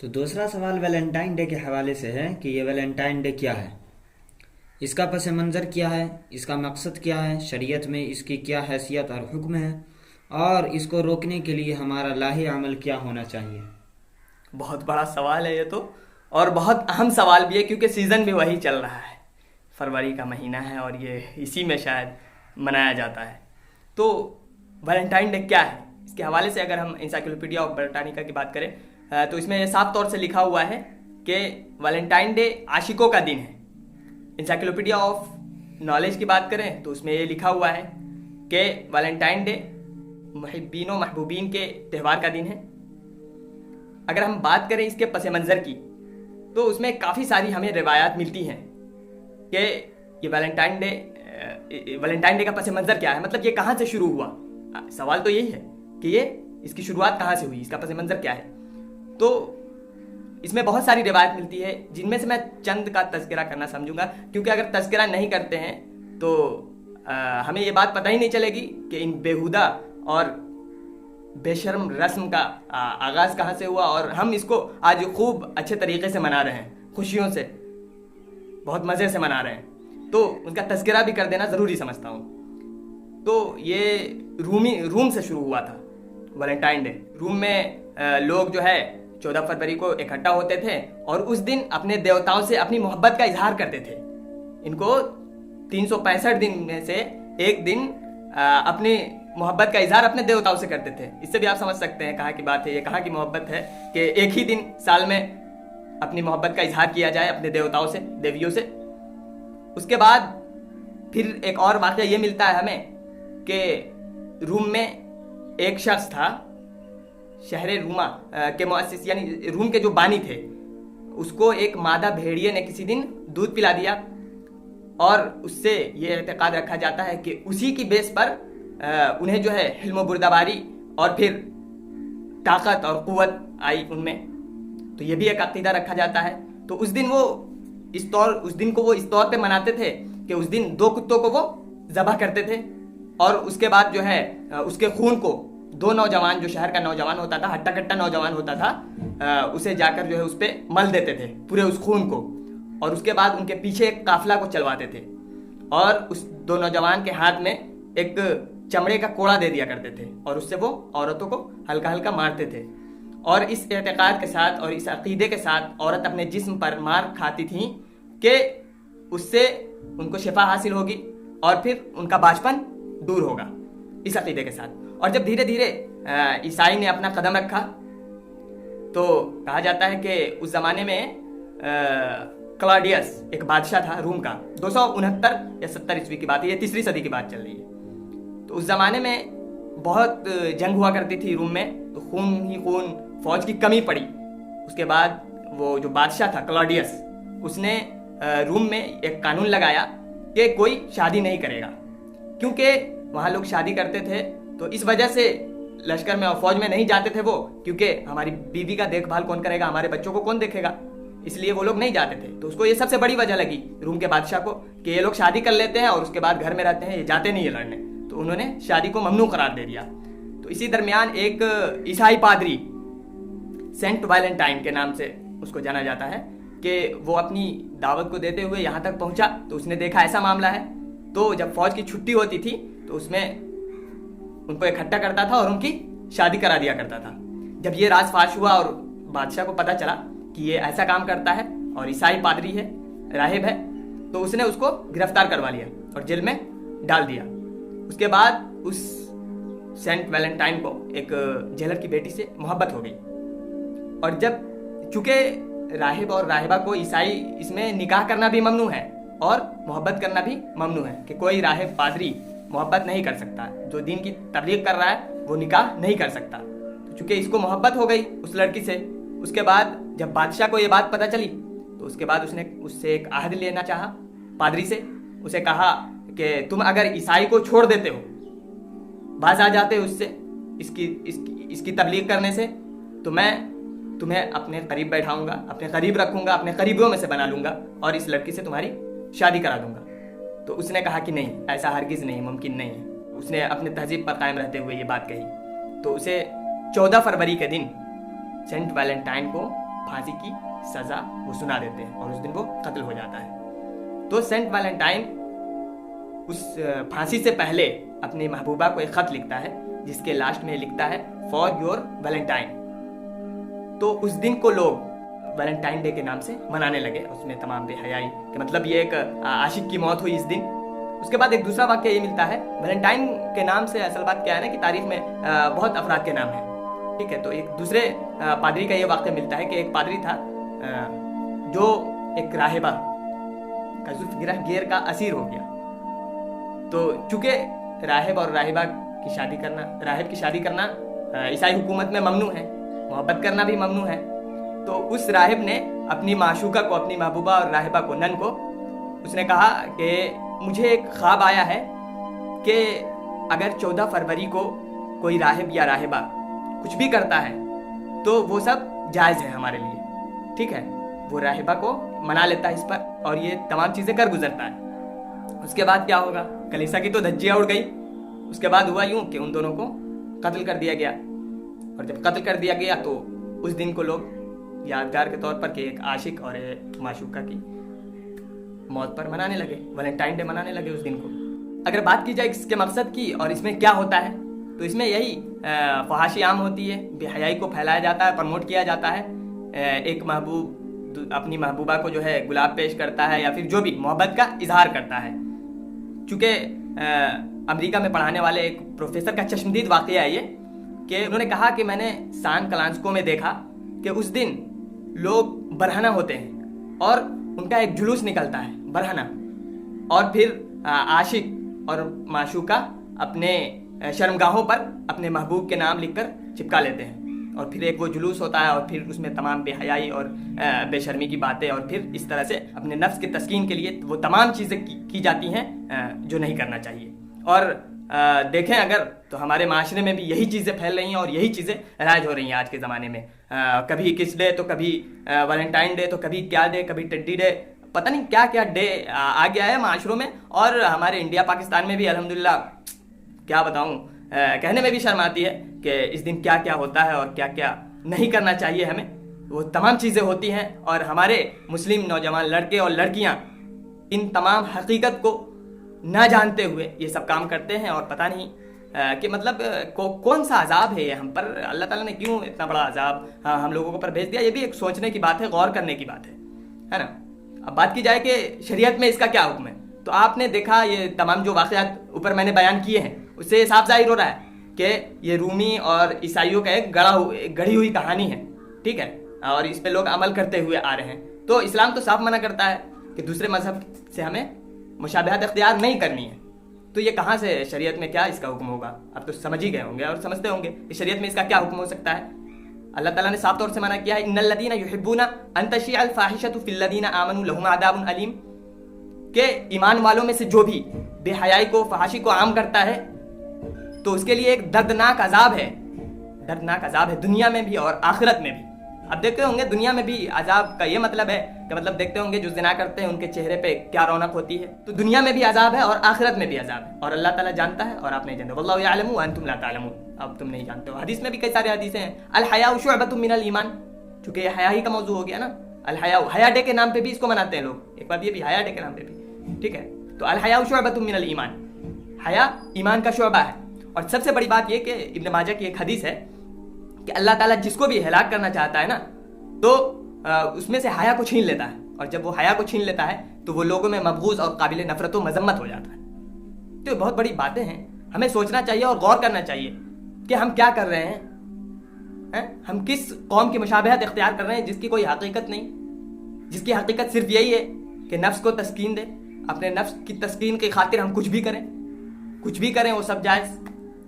تو دوسرا سوال ویلنٹائن ڈے کے حوالے سے ہے کہ یہ ویلنٹائن ڈے کیا ہے، اس کا پس منظر کیا ہے، اس کا مقصد کیا ہے، شریعت میں اس کی کیا حیثیت اور حکم ہے، اور اس کو روکنے کے لیے ہمارا لاہی عمل کیا ہونا چاہیے۔ بہت بڑا سوال ہے یہ تو، اور بہت اہم سوال بھی ہے کیونکہ سیزن بھی وہی چل رہا ہے، فروری کا مہینہ ہے اور یہ اسی میں شاید منایا جاتا ہے۔ تو ویلنٹائن ڈے کیا ہے، اس کے حوالے سے اگر ہم انسائکلوپیڈیا آف برٹانیکا کی بات کریں تو اس میں صاف طور سے لکھا ہوا ہے کہ ویلنٹائن ڈے عاشقوں کا دن ہے۔ انسائکلوپیڈیا آف نالج کی بات کریں تو اس میں یہ لکھا ہوا ہے کہ ویلنٹائن ڈے محبین و محبوبین کے تہوار کا دن ہے۔ اگر ہم بات کریں اس کے پس منظر کی تو اس میں کافی ساری ہمیں روایات ملتی ہیں کہ یہ ویلنٹائن ڈے کا پس منظر کیا ہے، مطلب یہ کہاں سے شروع ہوا۔ سوال تو یہی ہے کہ یہ اس کی شروعات کہاں سے ہوئی، اس کا پس منظر کیا ہے۔ تو اس میں بہت ساری روایت ملتی ہے جن میں سے میں چند کا تذکرہ کرنا سمجھوں گا، کیونکہ اگر تذکرہ نہیں کرتے ہیں تو ہمیں یہ بات پتہ ہی نہیں چلے گی کہ ان بیہودہ اور بے شرم رسم کا آغاز کہاں سے ہوا، اور ہم اس کو آج خوب اچھے طریقے سے منا رہے ہیں، خوشیوں سے، بہت مزے سے منا رہے ہیں۔ تو ان کا تذکرہ بھی کر دینا ضروری سمجھتا ہوں۔ تو یہ روم سے شروع ہوا تھا ویلنٹائن ڈے۔ روم میں لوگ جو ہے 14 فروری کو اکٹھا ہوتے تھے اور اس دن اپنے دیوتاؤں سے اپنی محبت کا اظہار کرتے تھے۔ ان کو 365 دن میں سے ایک دن اپنی محبت کا اظہار اپنے دیوتاؤں سے کرتے تھے۔ اس سے بھی آپ سمجھ سکتے ہیں کہاں کی بات ہے، یہ کہاں کی محبت ہے کہ ایک ہی دن سال میں اپنی محبت کا اظہار کیا جائے اپنے دیوتاؤں سے، دیویوں سے۔ اس کے بعد پھر ایک اور واقعہ یہ ملتا ہے ہمیں کہ روم میں ایک شخص تھا، شہر روما کے مؤسس یعنی روم کے جو بانی تھے، اس کو ایک مادہ بھیڑیے نے کسی دن دودھ پلا دیا، اور اس سے یہ اعتقاد رکھا جاتا ہے کہ اسی کی بیس پر انہیں جو ہے حلم و بردباری اور پھر طاقت اور قوت آئی ان میں۔ تو یہ بھی ایک عقیدہ رکھا جاتا ہے۔ تو اس دن کو وہ اس طور پہ مناتے تھے کہ اس دن 2 کتوں کو وہ ذبح کرتے تھے، اور اس کے بعد جو ہے اس کے خون کو 2 نوجوان، جو شہر کا نوجوان ہوتا تھا، ہٹا کٹا نوجوان ہوتا تھا، اسے جا کر جو ہے اس پہ مل دیتے تھے پورے اس خون کو، اور اس کے بعد ان کے پیچھے ایک قافلہ کو چلواتے تھے، اور اس 2 نوجوان کے ہاتھ میں ایک چمڑے کا کوڑا دے دیا کرتے تھے، اور اس سے وہ عورتوں کو ہلکا ہلکا مارتے تھے۔ اور اس اعتقاد کے ساتھ اور اس عقیدے کے ساتھ عورت اپنے جسم پر مار کھاتی تھیں کہ اس سے ان کو شفا حاصل ہوگی اور پھر ان کا باچپن دور ہوگا، اس عقیدے کے ساتھ۔ اور جب دھیرے دھیرے عیسائی نے اپنا قدم رکھا تو کہا جاتا ہے کہ اس زمانے میں کلاڈیس ایک بادشاہ تھا روم کا، 269 یا 70 عیسوی کی بات ہے، یہ 3 صدی کی بات چل رہی ہے۔ تو اس زمانے میں بہت جنگ ہوا کرتی تھی روم میں، تو خون ہی خون، فوج کی کمی پڑی۔ اس کے بعد وہ جو بادشاہ تھا کلاڈیس، اس نے روم میں ایک قانون لگایا کہ کوئی شادی نہیں کرے گا، کیونکہ وہاں لوگ شادی کرتے تھے، تو اس وجہ سے لشکر میں اور فوج میں نہیں جاتے تھے وہ، کیونکہ ہماری بیوی کا دیکھ بھال کون کرے گا، ہمارے بچوں کو کون دیکھے گا، اس لیے وہ لوگ نہیں جاتے تھے۔ تو اس کو یہ سب سے بڑی وجہ لگی روم کے بادشاہ کو کہ یہ لوگ شادی کر لیتے ہیں اور اس کے بعد گھر میں رہتے ہیں، یہ جاتے نہیں ہیں لڑنے، تو انہوں نے شادی کو ممنوع قرار دے دیا۔ تو اسی درمیان ایک عیسائی پادری، سینٹ ویلنٹائن کے نام سے اس کو جانا جاتا ہے، کہ وہ اپنی دعوت کو دیتے ہوئے یہاں تک پہنچا، تو اس نے دیکھا ایسا معاملہ ہے، تو جب فوج کی چھٹی ہوتی تھی تو اس میں ان کو اکٹھا کرتا تھا اور ان کی شادی کرا دیا کرتا تھا۔ جب یہ راز فاش ہوا اور بادشاہ کو پتا چلا کہ یہ ایسا کام کرتا ہے اور عیسائی پادری ہے، راہب ہے، تو اس نے اس کو گرفتار کروا لیا اور جیل میں ڈال دیا۔ اس کے بعد اس سینٹ ویلنٹائن کو ایک جیلر کی بیٹی سے محبت ہو گئی، اور جب چونکہ راہب اور راہبہ کو عیسائی اس میں نکاح کرنا بھی ممنوع ہے اور محبت کرنا بھی ممنوع ہے، کہ کوئی راہب پادری محبت نہیں کر سکتا، جو دین کی تبلیغ کر رہا ہے وہ نکاح نہیں کر سکتا۔ تو چونکہ اس کو محبت ہو گئی اس لڑکی سے، اس کے بعد جب بادشاہ کو یہ بات پتہ چلی تو اس کے بعد اس نے اس سے ایک عہد لینا چاہا، پادری سے اسے کہا کہ تم اگر عیسائی کو چھوڑ دیتے ہو، باز آ جاتے ہو اس سے، اس کی تبلیغ کرنے سے، تو میں تمہیں اپنے قریب بیٹھاؤں گا، اپنے قریب رکھوں گا، اپنے قریبیوں میں سے بنا لوں گا اور اس لڑکی سے تمہاری شادی کرا دوں گا۔ تو اس نے کہا کہ نہیں، ایسا ہرگز نہیں، ممکن نہیں ہے۔ اس نے اپنے تہذیب پر قائم رہتے ہوئے یہ بات کہی۔ تو اسے 14 فروری کے دن سینٹ ویلنٹائن کو پھانسی کی سزا وہ سنا دیتے ہیں اور اس دن وہ قتل ہو جاتا ہے۔ تو سینٹ ویلنٹائن اس پھانسی سے پہلے اپنی محبوبہ کو ایک خط لکھتا ہے جس کے لاسٹ میں لکھتا ہے فار یور ویلنٹائن۔ تو اس دن کو لوگ ویلنٹائن ڈے کے نام سے منانے لگے، اس میں تمام بے حیائی کہ مطلب یہ ایک عاشق کی موت ہوئی اس دن۔ اس کے بعد ایک دوسرا واقعہ یہ ملتا ہے، ویلنٹائن کے نام سے اصل بات کیا ہے نا کہ تاریخ میں بہت افراد کے نام ہیں، ٹھیک ہے۔ تو ایک دوسرے پادری کا یہ واقعہ ملتا ہے کہ ایک پادری تھا جو ایک راہبہ کا زلف گیر کا اسیر ہو گیا۔ تو چونکہ راہب اور راہبہ کی شادی کرنا، راہب کی شادی کرنا عیسائی حکومت میں ممنوع ہے، محبت کرنا بھی ممنوع ہے، تو اس راہب نے اپنی معشوقہ کو، اپنی محبوبہ اور راہبہ کو، نن کو، اس نے کہا کہ مجھے ایک خواب آیا ہے کہ اگر 14 فروری کو کوئی راہب یا راہبہ کچھ بھی کرتا ہے تو وہ سب جائز ہے ہمارے لیے، ٹھیک ہے۔ وہ راہبہ کو منا لیتا ہے اس پر اور یہ تمام چیزیں کر گزرتا ہے۔ اس کے بعد کیا ہوگا؟ کلیسا کی تو دھجیاں اڑ گئی۔ اس کے بعد ہوا یوں کہ ان دونوں کو قتل کر دیا گیا، اور جب قتل کر دیا گیا تو اس دن کو لوگ یادگار کے طور پر کہ ایک عاشق اور ایک معشوقہ کی موت پر منانے لگے، ویلنٹائن ڈے منانے لگے اس دن کو۔ اگر بات کی جائے اس کے مقصد کی اور اس میں کیا ہوتا ہے تو اس میں یہی فحاشی عام ہوتی ہے، بے حیائی کو پھیلایا جاتا ہے، پروموٹ کیا جاتا ہے۔ ایک محبوب اپنی محبوبہ کو جو ہے گلاب پیش کرتا ہے یا پھر جو بھی محبت کا اظہار کرتا ہے۔ چونکہ امریکہ میں پڑھانے والے ایک پروفیسر کا چشمدید واقعہ ہے یہ، کہ انہوں نے کہا کہ میں نے سان فرانسسکو میں دیکھا کہ اس دن لوگ برہنہ ہوتے ہیں اور ان کا ایک جلوس نکلتا ہے برہنہ، اور پھر عاشق اور معشوقہ اپنے شرمگاہوں پر اپنے محبوب کے نام لکھ کر چپکا لیتے ہیں، اور پھر ایک وہ جلوس ہوتا ہے اور پھر اس میں تمام بے حیائی اور بے شرمی کی باتیں، اور پھر اس طرح سے اپنے نفس کے تسکین کے لیے وہ تمام چیزیں کی جاتی ہیں جو نہیں کرنا چاہیے۔ اور دیکھیں اگر تو ہمارے معاشرے میں بھی یہی چیزیں پھیل رہی ہیں اور یہی چیزیں رائج ہو رہی ہیں آج کے زمانے میں۔ کبھی کس ڈے تو کبھی ویلنٹائن ڈے تو کبھی کیا ڈے، کبھی ٹڈی ڈے، پتہ نہیں کیا کیا ڈے آ گیا ہے معاشروں میں، اور ہمارے انڈیا پاکستان میں بھی الحمدللہ کیا بتاؤں، کہنے میں بھی شرم آتی ہے کہ اس دن کیا کیا ہوتا ہے اور کیا کیا نہیں کرنا چاہیے ہمیں، وہ تمام چیزیں ہوتی ہیں۔ اور ہمارے مسلم نوجوان لڑکے اور لڑکیاں ان تمام حقیقت کو نہ جانتے ہوئے یہ سب کام کرتے ہیں، اور پتہ نہیں کہ مطلب کون سا عذاب ہے یہ ہم پر، اللہ تعالیٰ نے کیوں اتنا بڑا عذاب ہم لوگوں کو پر بھیج دیا۔ یہ بھی ایک سوچنے کی بات ہے، غور کرنے کی بات ہے نا۔ اب بات کی جائے کہ شریعت میں اس کا کیا حکم ہے، تو آپ نے دیکھا یہ تمام جو واقعات اوپر میں نے بیان کیے ہیں اس سے صاف ظاہر ہو رہا ہے کہ یہ رومی اور عیسائیوں کا ایک گڑھی ہوئی کہانی ہے، ٹھیک ہے، اور اس پہ لوگ عمل کرتے ہوئے آ رہے ہیں۔ تو اسلام تو صاف منع کرتا ہے کہ دوسرے مذہب سے ہمیں مشابہت اختیار نہیں کرنی ہے، تو یہ کہاں سے شریعت میں کیا اس کا حکم ہوگا؟ اب تو سمجھ ہی گئے ہوں گے اور سمجھتے ہوں گے کہ شریعت میں اس کا کیا حکم ہو سکتا ہے۔ اللہ تعالیٰ نے صاف طور سے منع کیا ہے، ان الذین یحبون ان تشیع الفاحشۃ فی الذین آمنوا لہم عذاب علیم، کہ ایمان والوں میں سے جو بھی بے حیائی کو، فحاشی کو عام کرتا ہے تو اس کے لیے ایک دردناک عذاب ہے، دردناک عذاب ہے دنیا میں بھی اور آخرت میں بھی۔ اب دیکھتے ہوں گے دنیا میں بھی عذاب کا یہ مطلب ہے کہ مطلب دیکھتے ہوں گے جو زنا کرتے ہیں ان کے چہرے پہ کیا رونق ہوتی ہے، تو دنیا میں بھی عذاب ہے اور آخرت میں بھی عذاب ہے، اور اللہ تعالیٰ جانتا ہے اور آپ نہیں جانتے۔ واللہ یعلم وانتم لا تعلمون، اب تم نہیں جانتے ہو۔ حدیث میں بھی کئی سارے حدیثیں ہیں، الحیاء شعبۃ من الایمان، چونکہ یہ حیا ہی کا موضوع ہو گیا نا، الحیاء، حیا ڈے کے نام پہ بھی اس کو مناتے ہیں لوگ، ایک بات یہ بھی حیا ڈے کے نام پہ بھی، ٹھیک ہے۔ تو الحیاء شعبۃ من الایمان، حیا ایمان کا شعبہ ہے۔ اور سب سے بڑی بات یہ کہ ابن ماجہ کی ایک حدیث ہے کہ اللہ تعالیٰ جس کو بھی ہلاک کرنا چاہتا ہے نا تو اس میں سے حیا کو چھین لیتا ہے، اور جب وہ حیا کو چھین لیتا ہے تو وہ لوگوں میں مبغوض اور قابل نفرت و مذمت ہو جاتا ہے۔ تو یہ بہت بڑی باتیں ہیں، ہمیں سوچنا چاہیے اور غور کرنا چاہیے کہ ہم کیا کر رہے ہیں، ہم کس قوم کی مشابہت اختیار کر رہے ہیں جس کی کوئی حقیقت نہیں، جس کی حقیقت صرف یہی ہے کہ نفس کو تسکین دے، اپنے نفس کی تسکین کی خاطر ہم کچھ بھی کریں وہ سب جائز۔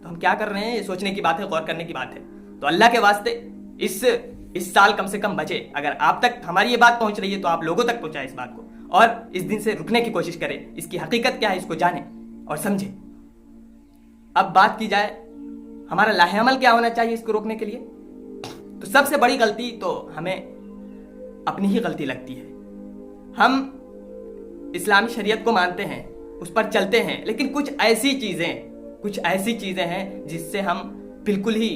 تو ہم کیا کر رہے ہیں، یہ سوچنے کی بات ہے، غور کرنے کی بات ہے۔ تو اللہ کے واسطے اس سال کم سے کم بچے، اگر آپ تک ہماری یہ بات پہنچ رہی ہے تو آپ لوگوں تک پہنچائیں اس بات کو، اور اس دن سے رکنے کی کوشش کریں، اس کی حقیقت کیا ہے اس کو جانیں اور سمجھیں۔ اب بات کی جائے ہمارا لاہ عمل کیا ہونا چاہیے اس کو روکنے کے لیے، تو سب سے بڑی غلطی تو ہمیں اپنی ہی غلطی لگتی ہے۔ ہم اسلامی شریعت کو مانتے ہیں، اس پر چلتے ہیں، لیکن کچھ ایسی چیزیں ہیں جس سے ہم بالکل ہی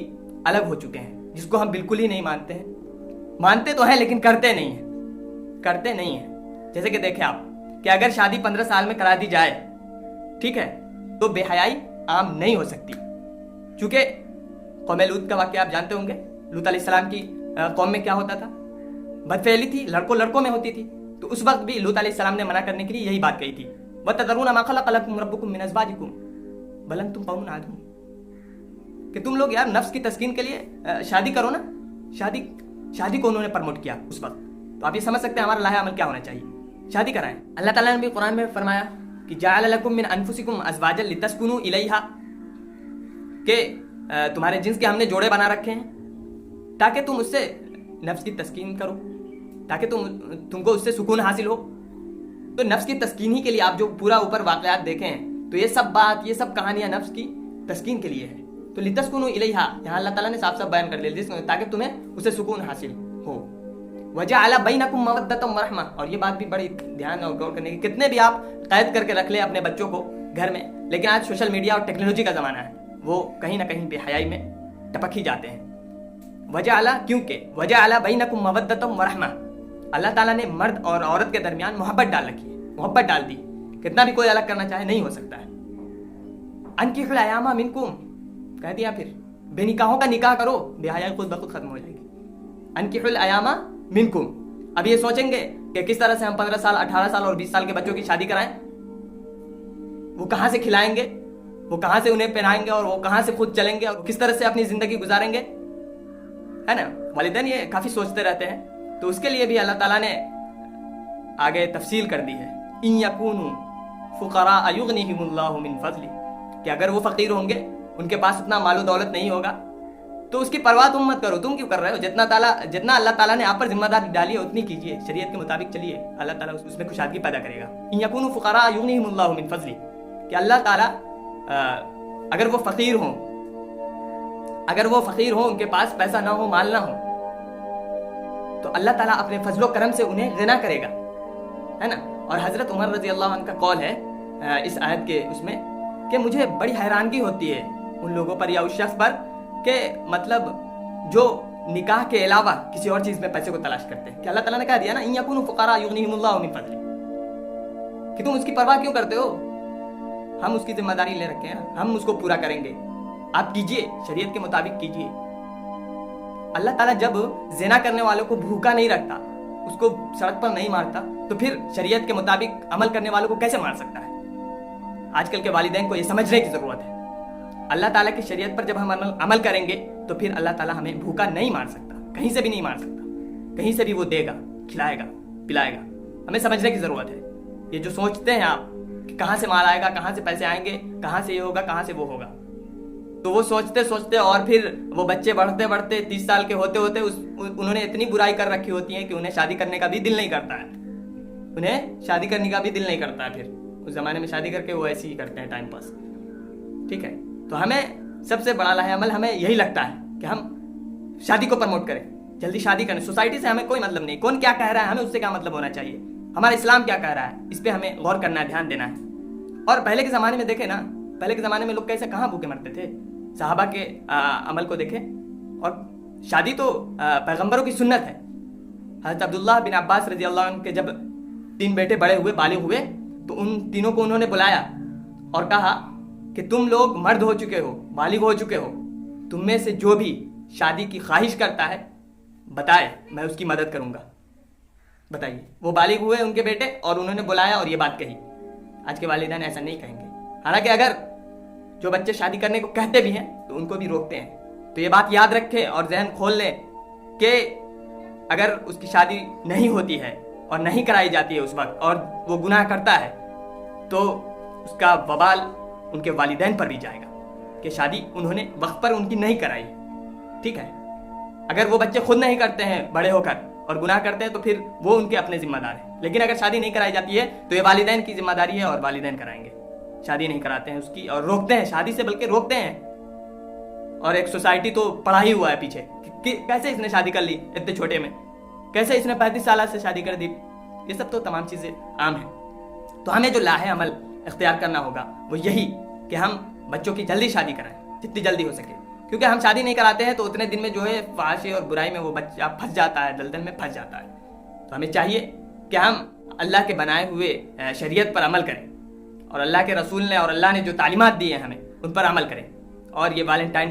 الگ ہو چکے ہیں، جس کو ہم بالکل ہی نہیں مانتے ہیں۔ مانتے تو ہیں لیکن کرتے نہیں ہیں. جیسے کہ دیکھیں آپ کہ اگر شادی 15 سال میں کرا دی جائے, ٹھیک ہے, تو بے حیائی عام نہیں ہو سکتی. چونکہ قوم لوط کا واقعہ آپ جانتے ہوں گے. لوط علیہ السلام کی قوم میں کیا ہوتا تھا؟ بدفعلی تھی, لڑکوں میں ہوتی تھی. تو اس وقت بھی لوط علیہ السلام نے منع کرنے کے لیے یہی بات کہی تھی, وَتَذَرُونَ مَا خَلَقَ لَكُمْ رَبُّكُم مِّنْ أَزْوَاجِكُمْ بَلْ أَنتُمْ قَوْمٌ عَادُونَ, کہ تم لوگ یار نفس کی تسکین کے لیے شادی کرو نا. شادی کو انہوں نے پرموٹ کیا اس وقت. تو آپ یہ سمجھ سکتے ہیں ہمارا لاہ عمل کیا ہونا چاہیے, شادی کرائیں. اللہ تعالیٰ نے بھی قرآن میں فرمایا کہ جَعَلَ لَكُم مِّنْ أَنفُسِكُمْ أَزْوَاجًا لِتَسْكُنُوا إِلَيْهَا, کہ تمہارے جنس کے ہم نے جوڑے بنا رکھے ہیں تاکہ تم اس سے نفس کی تسکین کرو, تاکہ تم کو اس سے سکون حاصل ہو. تو نفس کی تسکین ہی کے لیے آپ جو پورا اوپر واقعات دیکھیں ہیں تو یہ سب کہانیاں نفس کی تسکین کے لیے ہے. تو لتسکنوا الیہا, یہاں اللہ تعالیٰ نے صاف بیان کر دیا تاکہ تمہیں اسے سکون حاصل ہو. وجعل بینکم مودۃ ورحمہ, اور یہ بات بھی بڑی دھیان اور غور کرنے کی, کتنے بھی آپ قید کر کے رکھ لیں اپنے بچوں کو گھر میں, لیکن آج سوشل میڈیا اور ٹیکنالوجی کا زمانہ ہے, وہ کہیں نہ کہیں بے حیائی میں ٹپک ہی جاتے ہیں. وجعل بینکم مودۃ ورحمہ, اللہ تعالیٰ نے مرد اور عورت کے درمیان محبت ڈال رکھی ہے, محبت ڈال دی. کتنا بھی کوئی الگ کرنا چاہے نہیں ہو سکتا ہے. انکحوا الایام منکم, کہہ دیا پھر بے نکاحوں کا نکاح کرو, بے حیائی خود بخود ختم ہو جائے گی. انکحوا الایام منکم. اب یہ سوچیں گے کہ کس طرح سے ہم 15 سال 18 سال اور 20 سال کے بچوں کی شادی کرائیں, وہ کہاں سے کھلائیں گے, وہ کہاں سے انہیں پہنائیں گے, اور وہ کہاں سے خود چلیں گے, اور کس طرح سے اپنی زندگی گزاریں گے, ہے نا. والدین یہ کافی سوچتے رہتے ہیں. تو اس کے لیے بھی اللہ تعالیٰ نے آگے تفصیل کر دی ہے, ان یکونوا فقراء یغنیہم اللہ من فضلہ, کہ اگر وہ فقیر ہوں گے, ان کے پاس اتنا مال و دولت نہیں ہوگا, تو اس کی پرواہ تم مت کرو. تم کیوں کر رہے ہو؟ جتنا اللہ تعالیٰ نے آپ پر ذمہ داری ڈالی ہے اتنی کیجیے, شریعت کے مطابق چلیے, اللہ تعالیٰ اس میں کشادگی پیدا کرے گا. ان یکونوا فقراء یغنیہم اللہ من فضلہ, کہ اللہ تعالیٰ اگر وہ فقیر ہوں, ان کے پاس پیسہ نہ ہو, مال نہ ہو, تو اللہ تعالیٰ اپنے فضل و کرم سے انہیں غنا کرے گا, ہے نا. اور حضرت عمر رضی اللہ عنہ کا قول ہے اس آیت کے اس میں کہ مجھے بڑی حیرانگی ہوتی ہے ان لوگوں پر یا اس شخص پر کہ مطلب جو نکاح کے علاوہ کسی اور چیز میں پیسے کو تلاش کرتے ہیں. کہ اللہ تعالیٰ نے کہا دیا نا, ان یکونوا فقراء یغنیہم اللہ من فضلہ, کہ تم اس کی پرواہ کیوں کرتے ہو؟ ہم اس کی ذمہ داری لے رکھے ہیں, ہم اس کو پورا کریں گے, آپ کیجئے, شریعت کے مطابق کیجئے. اللہ تعالیٰ جب زنا کرنے والوں کو بھوکا نہیں رکھتا, اس کو سڑک پر نہیں مارتا, تو پھر شریعت کے مطابق عمل کرنے والوں کو کیسے مار سکتا ہے؟ آج کل کے والدین کو یہ سمجھنے کی ضرورت ہے. اللہ تعالیٰ کی شریعت پر جب ہم عمل کریں گے تو پھر اللہ تعالیٰ ہمیں بھوکا نہیں مار سکتا, کہیں سے بھی نہیں مار سکتا, کہیں سے بھی وہ دے گا, کھلائے گا, پلائے گا. ہمیں سمجھنے کی ضرورت ہے. یہ جو سوچتے ہیں آپ کہ کہاں سے مال آئے گا, کہاں سے پیسے آئیں گے, کہاں سے یہ ہوگا, کہاں سے وہ ہوگا, تو وہ سوچتے اور پھر وہ بچے بڑھتے 30 سال کے ہوتے انہوں نے اتنی برائی کر رکھی ہوتی ہے کہ انہیں شادی کرنے کا بھی دل نہیں کرتا ہے. پھر اس زمانے میں شادی کر کے وہ ایسے ہی کرتے ہیں, ٹائم پاس. ٹھیک ہے, تو ہمیں سب سے بڑا لاہ عمل ہمیں یہی لگتا ہے کہ ہم شادی کو پروموٹ کریں, جلدی شادی کریں. سوسائٹی سے ہمیں کوئی مطلب نہیں, کون کیا کہہ رہا ہے, ہمیں اس سے کیا مطلب ہونا چاہیے, ہمارا اسلام کیا کہہ رہا ہے, اس پہ ہمیں غور کرنا ہے, دھیان دینا ہے. اور پہلے کے زمانے میں دیکھیں نا, پہلے کے زمانے میں لوگ کیسے کہاں بھوکے مرتے تھے, صحابہ کے عمل کو دیکھیں. اور شادی تو پیغمبروں کی سنت ہے. حضرت عبداللہ بن عباس رضی اللہ عنہ کے جب 3 بیٹے بڑے ہوئے, بالغ ہوئے, تو ان تینوں کو انہوں نے بلایا اور کہا کہ تم لوگ مرد ہو چکے ہو, بالغ ہو چکے ہو, تم میں سے جو بھی شادی کی خواہش کرتا ہے بتائے, میں اس کی مدد کروں گا. بتائیے, وہ بالغ ہوئے ان کے بیٹے, اور انہوں نے بلایا اور یہ بات کہی. آج کے والدین ایسا نہیں کہیں گے, حالانکہ اگر جو بچے شادی کرنے کو کہتے بھی ہیں تو ان کو بھی روکتے ہیں. تو یہ بات یاد رکھے اور ذہن کھول لیں کہ اگر اس کی شادی نہیں ہوتی ہے اور نہیں کرائی جاتی ہے اس وقت, اور وہ گناہ کرتا ہے, تو اس کا وبال ان کے والدین پر بھی جائے گا کہ شادی انہوں نے وقت پر ان کی نہیں کرائی. ٹھیک ہے, اگر وہ بچے خود نہیں کرتے ہیں بڑے ہو کر اور گناہ کرتے ہیں تو پھر وہ ان کے اپنے ذمہ دار ہیں. لیکن اگر شادی نہیں کرائی جاتی ہے تو یہ والدین کی ذمہ داری ہے اور والدین کرائیں گے. شادی نہیں کراتے ہیں اس کی, اور روکتے ہیں, شادی سے بلکہ روکتے ہیں. اور ایک سوسائٹی تو پڑا ہی ہوا ہے پیچھے کہ کیسے اس نے شادی کر لی اتنے چھوٹے میں, کیسے اس نے 35 سال سے شادی کر دی. یہ سب تو تمام چیزیں عام ہیں. تو ہمیں جو لاہ عمل اختیار کرنا ہوگا وہ یہی کہ ہم بچوں کی جلدی شادی کرائیں, جتنی جلدی ہو سکے. کیونکہ ہم شادی نہیں کراتے ہیں تو اتنے دن میں جو ہے فحاشی اور برائی میں وہ بچہ پھنس جاتا ہے، دلدل میں پھنس جاتا ہے. تو ہمیں چاہیے کہ ہم اللہ کے بنائے ہوئے شریعت پر عمل کریں، اور اللہ کے رسول نے اور اللہ نے جو تعلیمات دی ہیں ہمیں ان پر عمل کریں. اور یہ ویلنٹائن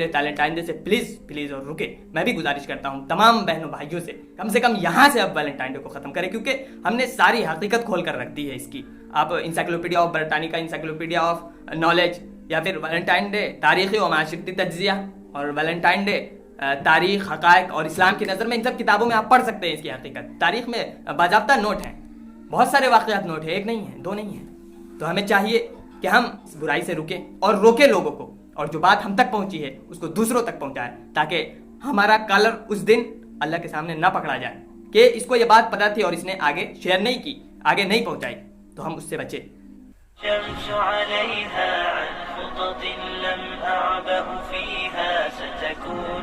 ڈے سے پلیز اور رکے. میں بھی گزارش کرتا ہوں تمام بہنوں بھائیوں سے کم یہاں سے اب ویلنٹائن ڈے کو ختم کریں، کیونکہ ہم نے ساری حقیقت کھول کر رکھ دی ہے اس کی. آپ encyclopedia of Britannica, encyclopedia of knowledge, یا پھر ویلنٹائن ڈے تاریخی و معاشرتی تجزیہ، اور ویلنٹائن ڈے تاریخ، حقائق اور اسلام کی نظر میں، ان سب کتابوں میں آپ پڑھ سکتے ہیں اس کی حقیقت. تاریخ میں باضابطہ نوٹ ہیں، بہت سارے واقعات نوٹ ہیں، ایک نہیں ہیں، دو نہیں ہیں. تو ہمیں چاہیے کہ ہم اس برائی سے رکیں اور روکیں لوگوں کو، اور جو بات ہم تک پہنچی ہے اس کو دوسروں تک پہنچائیں، تاکہ ہمارا کالر اس دن اللہ کے سامنے نہ پکڑا جائے کہ اس کو یہ بات پتہ تھی اور اس نے آگے شیئر نہیں کی، آگے نہیں پہنچائی. تو ہم اس سے بچیں. شمس عليها عن خطط لم أعبأ فيها ستكون